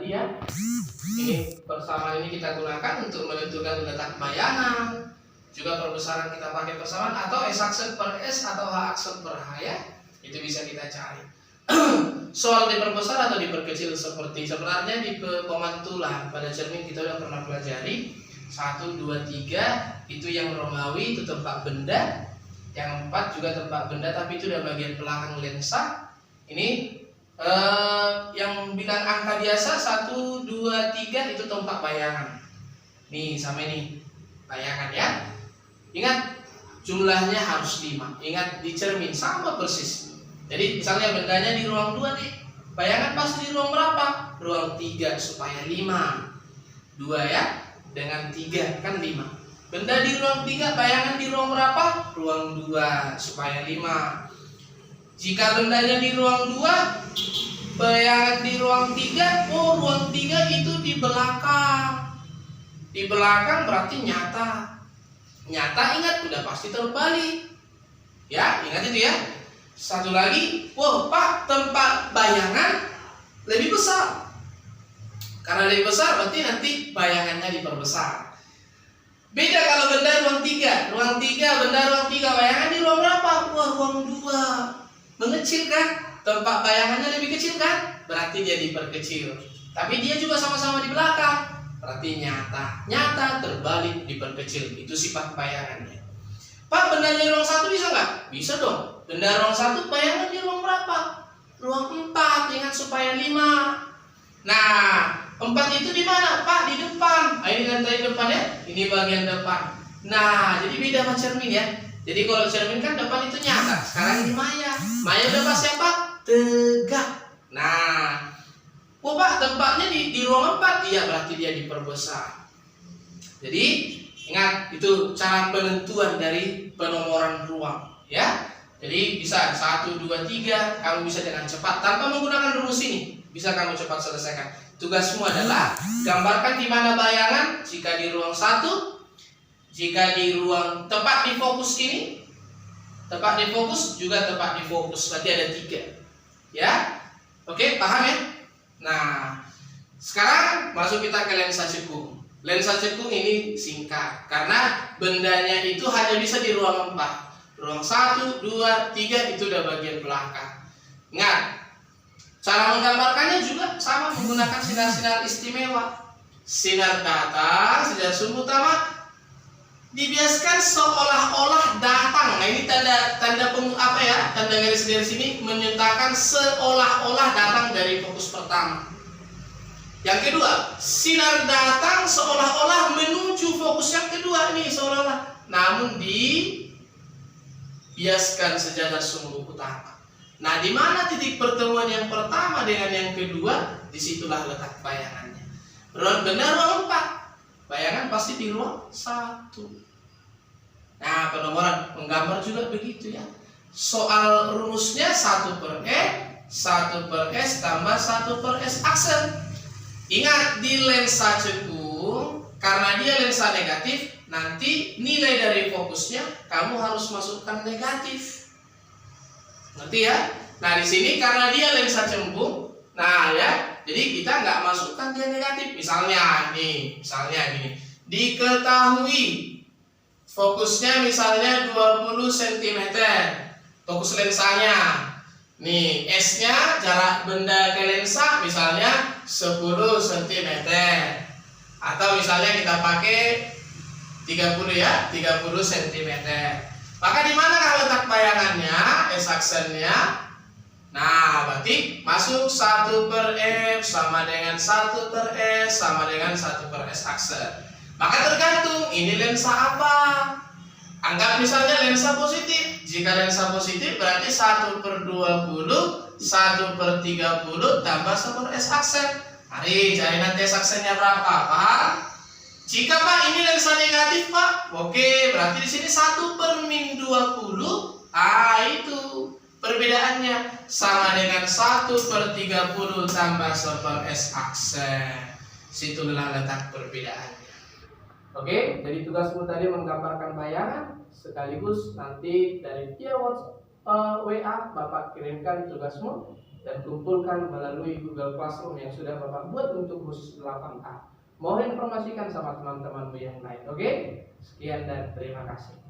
tadi ya. Ini persamaan ini kita gunakan untuk menentukan letak bayangan. Juga perbesaran kita pakai persamaan atau S aksen per S atau H aksen per H ya. Itu bisa kita cari. Soal diperbesar atau diperkecil seperti sebenarnya di pemantulan pada cermin kita sudah pernah pelajari 1, 2, 3 itu yang Romawi itu tempat benda, yang 4 juga tempat benda tapi itu udah bagian belakang lensa. Ini yang bilang angka biasa 1, 2, 3 itu tempat bayangan. Nih sama ini bayangan ya. Ingat jumlahnya harus 5. Ingat di cermin sama persis. Jadi misalnya bendanya di ruang 2 nih, bayangan pasti di ruang berapa? Ruang 3 supaya 5. 2 ya, dengan 3 kan 5. Benda di ruang 3, bayangan di ruang berapa? Ruang 2 supaya 5. Jika bendanya di ruang 2, bayangan di ruang 3, oh ruang 3 itu di belakang. Di belakang berarti nyata. Nyata ingat udah pasti terbalik. Ya, ingat itu ya. Satu lagi, wow Pak, tempat bayangan lebih besar. Karena lebih besar berarti nanti bayangannya diperbesar. Beda kalau benda ruang 3. Ruang 3, benda ruang 3, bayangan di ruang berapa? Wah, ruang 2. Mengecil kan? Tempat bayangannya lebih kecil kan? Berarti dia diperkecil. Tapi dia juga sama-sama di belakang. Berarti nyata. Nyata terbalik diperkecil. Itu sifat bayangannya. Pak, bendanya ruang 1 bisa nggak? Bisa dong. Benda ruang 1 bayangan di ruang berapa? Ruang 4, ingat supaya 5. Nah, 4 itu di mana? Pak, di depan. Ini lantai depan ya. Ini bagian depan. Nah, jadi beda sama cermin ya. Jadi kalau cermin kan depan itu nyata. Sekarang ini maya. Maya udah pas ya Pak? Tegak. Nah, oh Pak, tempatnya di ruang 4. Iya, berarti dia diperbesar. Jadi, ingat itu cara penentuan dari penomoran ruang ya. Jadi bisa 1, 2, 3 kamu bisa dengan cepat tanpa menggunakan rumus ini bisa kamu cepat selesaikan. Tugasmu adalah gambarkan di mana bayangan jika di ruang 1, jika di ruang tepat di fokus ini, tepat di fokus juga tepat di fokus. Berarti ada 3 ya. Oke, paham ya? Nah, sekarang masuk kita ke lensa cekung. Lensa cekung ini singkat karena bendanya itu hanya bisa di ruang 4. Ruang 1, 2, 3 itu udah bagian belakang. Ingat, cara menggambarkannya juga sama menggunakan sinar-sinar istimewa. Sinar datang, sinar sumbu utama dibiaskan seolah-olah datang. Nah, ini tanda apa ya? Tanda garis-garis ini menyatakan seolah-olah datang dari fokus pertama. Yang kedua, sinar datang seolah-olah menuju fokus yang kedua ini seolah-olah. Namun biaskan sejajar sumbu utama. Nah, di mana titik pertemuan yang pertama dengan yang kedua? Disitulah letak bayangannya. Benar ruang 4. Bayangan pasti di ruang 1. Nah, penomoran menggambar juga begitu ya. Soal rumusnya 1 per E, 1 per S tambah 1 per S aksen. Ingat di lensa cekung, karena dia lensa negatif, nanti nilai dari fokusnya kamu harus masukkan negatif. Ngerti ya? Nah, di sini karena dia lensa cembung, nah ya, jadi kita nggak masukkan dia negatif. Misalnya gini, diketahui fokusnya misalnya 20 cm, fokus lensanya. Nih, S-nya jarak benda ke lensa misalnya 10 cm. Atau misalnya kita pakai 30 ya, 30 cm. Maka di mana letak bayangannya, S aksennya? Nah, berarti masuk 1 per F sama dengan 1 per S sama dengan 1 per S aksen. Maka tergantung ini lensa apa. Anggap misalnya lensa positif. Jika lensa positif berarti 1 per 20, 1 per 30 tambah 1 per S aksen. Mari cari nanti S aksennya berapa, paham? Jika Pak ini lensa negatif Pak, oke, berarti di sini 1 per min 20, itu perbedaannya sama dengan 1 per 30 tambah 1 per S aksen. Situlah letak perbedaannya. Oke, jadi tugasmu tadi menggambarkan bayangan sekaligus nanti dari via WA Bapak kirimkan tugasmu dan kumpulkan melalui Google Classroom yang sudah Bapak buat untuk khusus 8A. Mohon informasikan sama teman-temanmu yang lain. Oke? Sekian dan terima kasih.